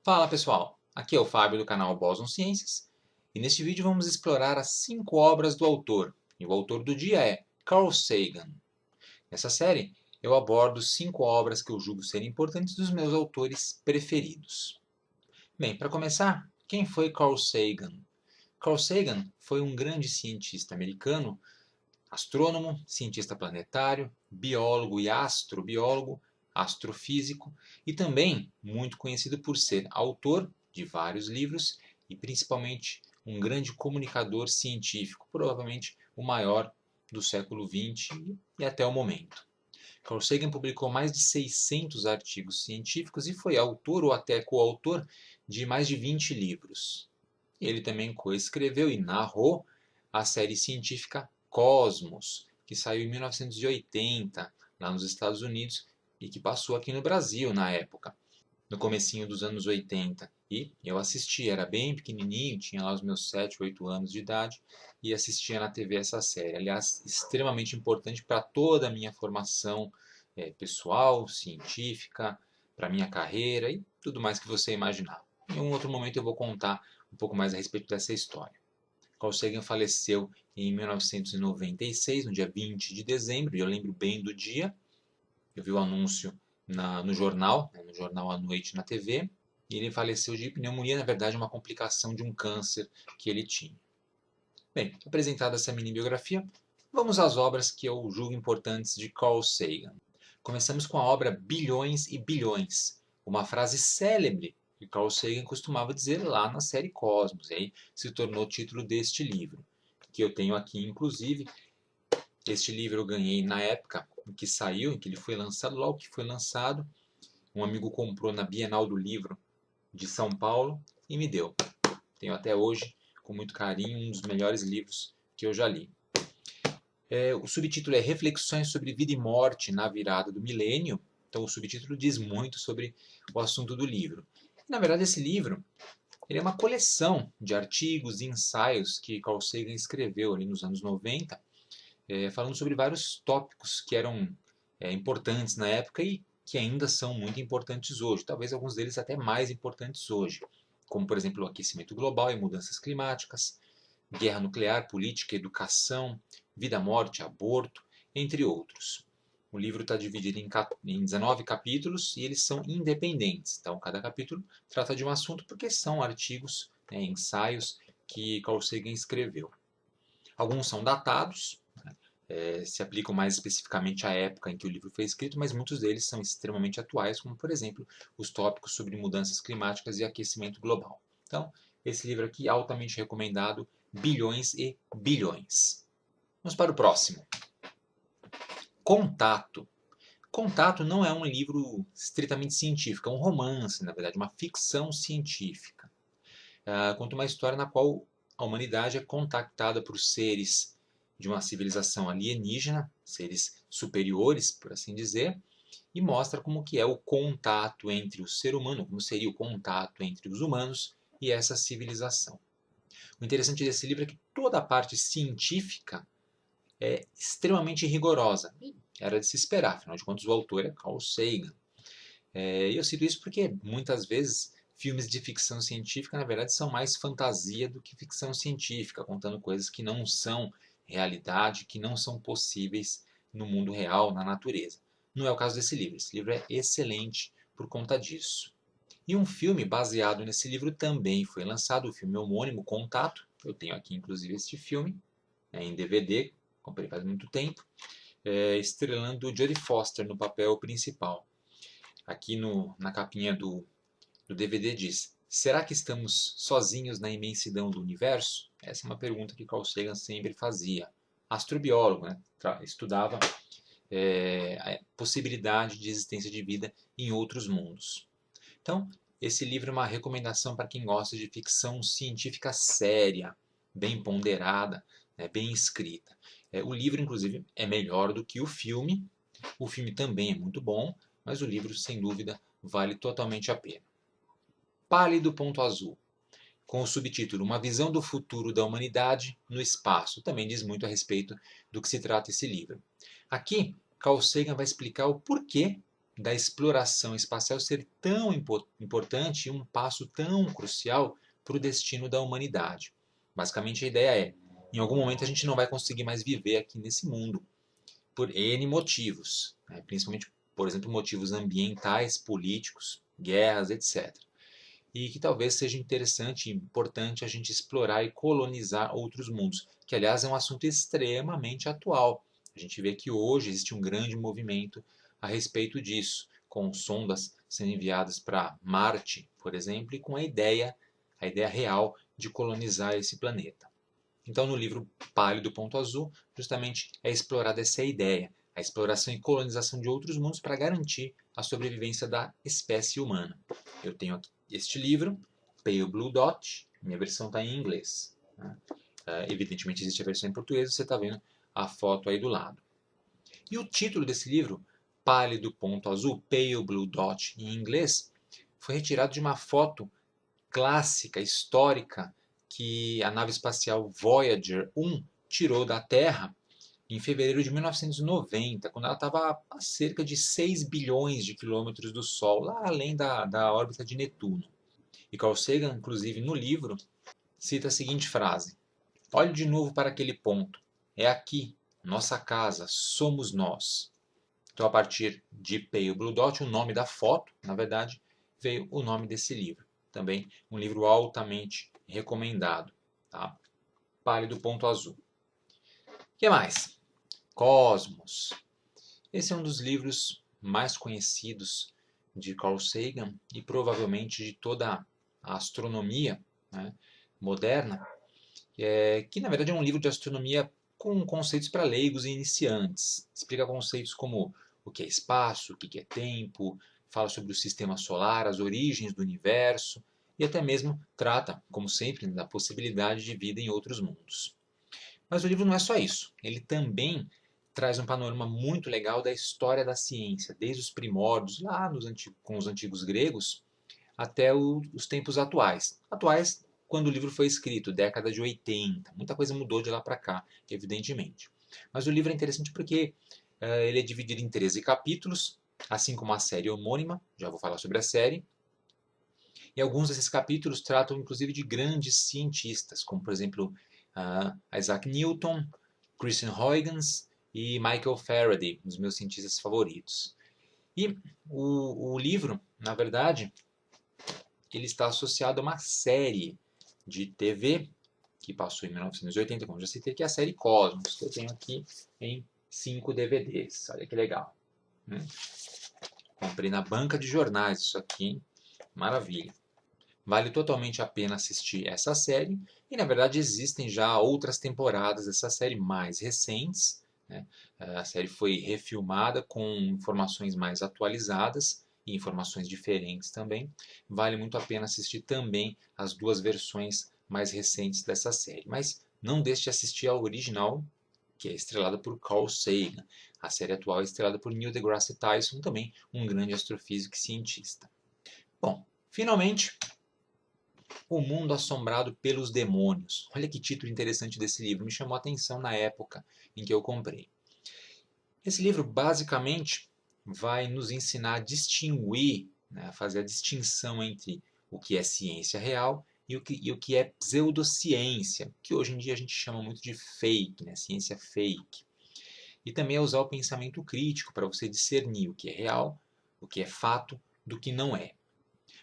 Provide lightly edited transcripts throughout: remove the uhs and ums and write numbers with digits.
Fala pessoal, aqui é o Fábio do canal Boson Ciências e neste vídeo vamos explorar as 5 obras do autor. E o autor do dia é Carl Sagan. Nessa série eu abordo 5 obras que eu julgo serem importantes dos meus autores preferidos. Bem, para começar, quem foi Carl Sagan? Carl Sagan foi um grande cientista americano, astrônomo, cientista planetário, biólogo e astrobiólogo, astrofísico e também muito conhecido por ser autor de vários livros e principalmente um grande comunicador científico, provavelmente o maior do século XX e até o momento. Carl Sagan publicou mais de 600 artigos científicos e foi autor ou até coautor de mais de 20 livros. Ele também coescreveu e narrou a série científica Cosmos, que saiu em 1980 lá nos Estados Unidos e que passou aqui no Brasil na época, no comecinho dos anos 80. E eu assisti, era bem pequenininho, tinha lá os meus 7, 8 anos de idade e assistia na TV essa série. Aliás, extremamente importante para toda a minha formação pessoal, científica, para minha carreira e tudo mais que você imaginar. Em um outro momento eu vou contar um pouco mais a respeito dessa história. Carl Sagan faleceu em 1996, no dia 20 de dezembro, e eu lembro bem do dia. Eu vi o anúncio no jornal, no jornal à noite na TV, e ele faleceu de pneumonia, na verdade, uma complicação de um câncer que ele tinha. Bem, apresentada essa mini biografia, vamos às obras que eu julgo importantes de Carl Sagan. Começamos com a obra Bilhões e Bilhões, uma frase célebre que Carl Sagan costumava dizer lá na série Cosmos, e aí se tornou o título deste livro, que eu tenho aqui inclusive. Este livro eu ganhei na época em que saiu, em que ele foi lançado, logo que foi lançado, um amigo comprou na Bienal do Livro de São Paulo e me deu. Tenho até hoje, com muito carinho, um dos melhores livros que eu já li. O subtítulo é Reflexões sobre Vida e Morte na Virada do Milênio. Então o subtítulo diz muito sobre o assunto do livro. Na verdade, esse livro ele é uma coleção de artigos e ensaios que Carl Sagan escreveu ali nos anos 90, falando sobre vários tópicos que eram importantes na época e que ainda são muito importantes hoje. Talvez alguns deles até mais importantes hoje, como por exemplo o aquecimento global e mudanças climáticas, guerra nuclear, política, educação, vida, morte, aborto, entre outros. O livro está dividido em 19 capítulos e eles são independentes. Então, cada capítulo trata de um assunto porque são artigos, ensaios que Carl Sagan escreveu. Alguns são datados, se aplicam mais especificamente à época em que o livro foi escrito, mas muitos deles são extremamente atuais, como por exemplo os tópicos sobre mudanças climáticas e aquecimento global. Então, esse livro aqui é altamente recomendado, Bilhões e Bilhões. Vamos para o próximo. Contato. Contato não é um livro estritamente científico, é um romance, na verdade, uma ficção científica. Conta uma história na qual a humanidade é contactada por seres de uma civilização alienígena, seres superiores, por assim dizer, e mostra como que é o contato entre o ser humano, como seria o contato entre os humanos e essa civilização. O interessante desse livro é que toda a parte científica é extremamente rigorosa. Era de se esperar, afinal de contas o autor é Carl Sagan. E eu cito isso porque muitas vezes filmes de ficção científica na verdade são mais fantasia do que ficção científica, contando coisas que não são realidade, que não são possíveis no mundo real, na natureza. Não é o caso desse livro. Esse livro é excelente por conta disso. E um filme baseado nesse livro também foi lançado, o filme homônimo Contato. Eu tenho aqui inclusive este filme em DVD, comprei faz muito tempo, estrelando Jodie Foster no papel principal. Aqui na capinha do DVD diz: será que estamos sozinhos na imensidão do universo? Essa é uma pergunta que Carl Sagan sempre fazia. Astrobiólogo, né? Estudava a possibilidade de existência de vida em outros mundos. Então, esse livro é uma recomendação para quem gosta de ficção científica séria, bem ponderada, bem escrita. O livro, inclusive, é melhor do que o filme. O filme também é muito bom, mas o livro, sem dúvida, vale totalmente a pena. Pálido Ponto Azul, com o subtítulo Uma visão do futuro da humanidade no espaço. Também diz muito a respeito do que se trata esse livro. Aqui, Carl Sagan vai explicar o porquê da exploração espacial ser tão importante e um passo tão crucial para o destino da humanidade. Basicamente a ideia é, em algum momento a gente não vai conseguir mais viver aqui nesse mundo, por N motivos, né? Principalmente, por exemplo, motivos ambientais, políticos, guerras, etc. E que talvez seja interessante e importante a gente explorar e colonizar outros mundos, que aliás é um assunto extremamente atual. A gente vê que hoje existe um grande movimento a respeito disso, com sondas sendo enviadas para Marte, por exemplo, e com a ideia real de colonizar esse planeta. Então, no livro Pálido Ponto Azul, justamente é explorada essa ideia, a exploração e colonização de outros mundos para garantir a sobrevivência da espécie humana. Eu tenho aqui este livro, Pale Blue Dot, minha versão está em inglês, né? Evidentemente existe a versão em português, você está vendo a foto aí do lado. E o título desse livro, Pálido Ponto Azul, Pale Blue Dot em inglês, foi retirado de uma foto clássica, histórica, que a nave espacial Voyager 1 tirou da Terra em fevereiro de 1990, quando ela estava a cerca de 6 bilhões de quilômetros do Sol, lá além da órbita de Netuno. E Carl Sagan, inclusive no livro, cita a seguinte frase: olhe de novo para aquele ponto. É aqui, nossa casa, somos nós. Então, a partir de Pale Blue Dot, o nome da foto, na verdade, veio o nome desse livro. Também um livro altamente recomendado. Tá? Pálido Ponto Azul. O que mais? Cosmos. Esse é um dos livros mais conhecidos de Carl Sagan e provavelmente de toda a astronomia, né, moderna, que na verdade é um livro de astronomia com conceitos para leigos e iniciantes. Explica conceitos como o que é espaço, o que é tempo, fala sobre o sistema solar, as origens do universo e até mesmo trata, como sempre, da possibilidade de vida em outros mundos. Mas o livro não é só isso. Ele também traz um panorama muito legal da história da ciência, desde os primórdios, lá com os antigos gregos, até os tempos atuais. Atuais, quando o livro foi escrito, década de 80. Muita coisa mudou de lá para cá, evidentemente. Mas o livro é interessante porque ele é dividido em 13 capítulos, assim como a série homônima, já vou falar sobre a série. E alguns desses capítulos tratam inclusive de grandes cientistas, como por exemplo Isaac Newton, Christian Huygens e Michael Faraday, um dos meus cientistas favoritos. E o livro, na verdade, ele está associado a uma série de TV que passou em 1980, como já citei, que é a série Cosmos, que eu tenho aqui em 5 DVDs. Olha que legal. Comprei na banca de jornais isso aqui, hein? Maravilha. Vale totalmente a pena assistir essa série. E na verdade existem já outras temporadas dessa série mais recentes, né? A série foi refilmada com informações mais atualizadas e informações diferentes também. Vale muito a pena assistir também as duas versões mais recentes dessa série. Mas não deixe de assistir a original, que é estrelada por Carl Sagan. A série atual é estrelada por Neil deGrasse Tyson, também um grande astrofísico e cientista. Bom, finalmente, O Mundo Assombrado pelos Demônios. Olha que título interessante desse livro, me chamou a atenção na época em que eu comprei. Esse livro basicamente vai nos ensinar a distinguir, né, a fazer a distinção entre o que é ciência real e o que é pseudociência, que hoje em dia a gente chama muito de fake, né, ciência fake. E também a usar o pensamento crítico para você discernir o que é real, o que é fato, do que não é.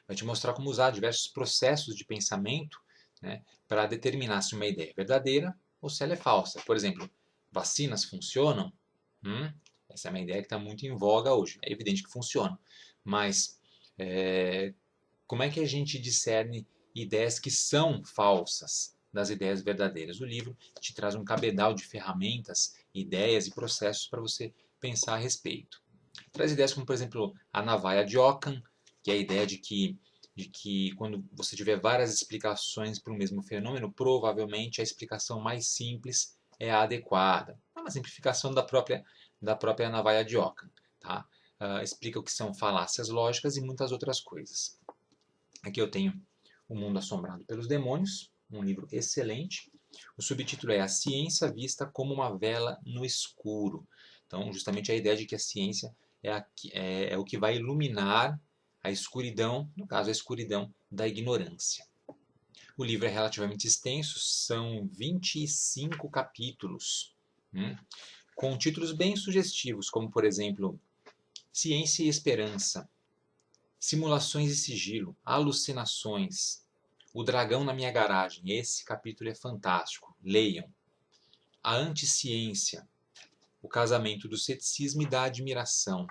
Vai te mostrar como usar diversos processos de pensamento, né, para determinar se uma ideia é verdadeira ou se ela é falsa. Por exemplo, vacinas funcionam? Essa é uma ideia que está muito em voga hoje. É evidente que funciona. Mas como é que a gente discerne ideias que são falsas das ideias verdadeiras? O livro te traz um cabedal de ferramentas, ideias e processos para você pensar a respeito. Traz ideias como, por exemplo, a navalha de Ockham, que é a ideia de que quando você tiver várias explicações para o mesmo fenômeno, provavelmente a explicação mais simples é a adequada. É uma simplificação da própria navalha de Ockham. Tá? Explica o que são falácias lógicas e muitas outras coisas. Aqui eu tenho O Mundo Assombrado pelos Demônios, um livro excelente. O subtítulo é A Ciência Vista como uma Vela no Escuro. Então, justamente a ideia de que a ciência é o que vai iluminar a escuridão, no caso a escuridão da ignorância. O livro é relativamente extenso, são 25 capítulos, com títulos bem sugestivos, como por exemplo, Ciência e Esperança, Simulações e Sigilo, Alucinações, O Dragão na Minha Garagem. Esse capítulo é fantástico, leiam. A Anticiência, O Casamento do Ceticismo e da Admiração,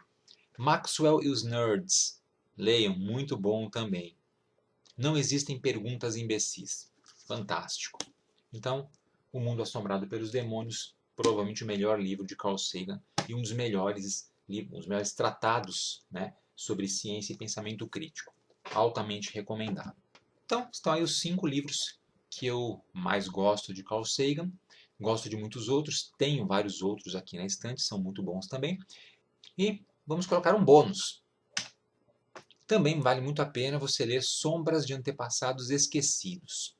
Maxwell e os Nerds, leiam, muito bom também. Não Existem Perguntas Imbecis, fantástico. Então, O Mundo Assombrado pelos Demônios, provavelmente o melhor livro de Carl Sagan e um dos melhores livros, os melhores tratados, né, sobre ciência e pensamento crítico. Altamente recomendado. Então, estão aí os 5 livros que eu mais gosto de Carl Sagan. Gosto de muitos outros, tenho vários outros aqui na estante, são muito bons também. E vamos colocar um bônus. Também vale muito a pena você ler Sombras de Antepassados Esquecidos.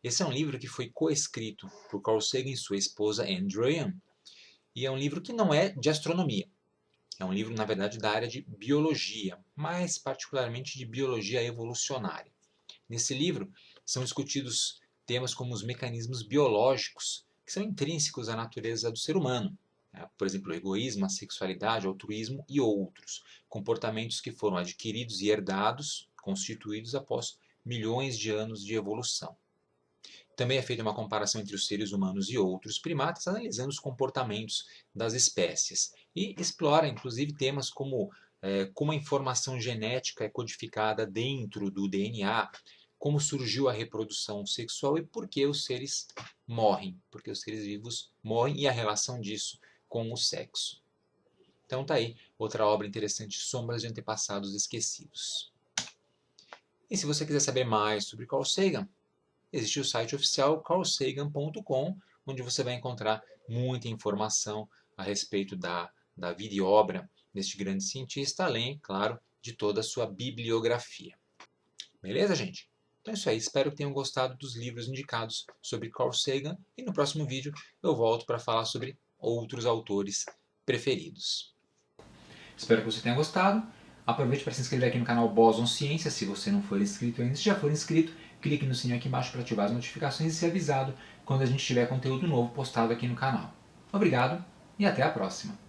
Esse é um livro que foi coescrito por Carl Sagan e sua esposa Andrea, e é um livro que não é de astronomia. É um livro, na verdade, da área de biologia, mais particularmente de biologia evolucionária. Nesse livro são discutidos temas como os mecanismos biológicos que são intrínsecos à natureza do ser humano. Por exemplo, o egoísmo, a sexualidade, o altruísmo e outros. Comportamentos que foram adquiridos e herdados, constituídos após milhões de anos de evolução. Também é feita uma comparação entre os seres humanos e outros primatas, analisando os comportamentos das espécies. E explora, inclusive, temas como como a informação genética é codificada dentro do DNA, como surgiu a reprodução sexual e por que os seres morrem, porque os seres vivos morrem e a relação disso com o sexo. Então tá aí outra obra interessante, Sombras de Antepassados Esquecidos. E se você quiser saber mais sobre Carl Sagan, existe o site oficial carlsagan.com, onde você vai encontrar muita informação a respeito da vida e obra deste grande cientista, além, claro, de toda a sua bibliografia. Beleza, gente? Então é isso aí, espero que tenham gostado dos livros indicados sobre Carl Sagan e no próximo vídeo eu volto para falar sobre outros autores preferidos. Espero que você tenha gostado. Aproveite para se inscrever aqui no canal Boson Ciência, se você não for inscrito ainda. Se já for inscrito, clique no sininho aqui embaixo para ativar as notificações e ser avisado quando a gente tiver conteúdo novo postado aqui no canal. Obrigado e até a próxima!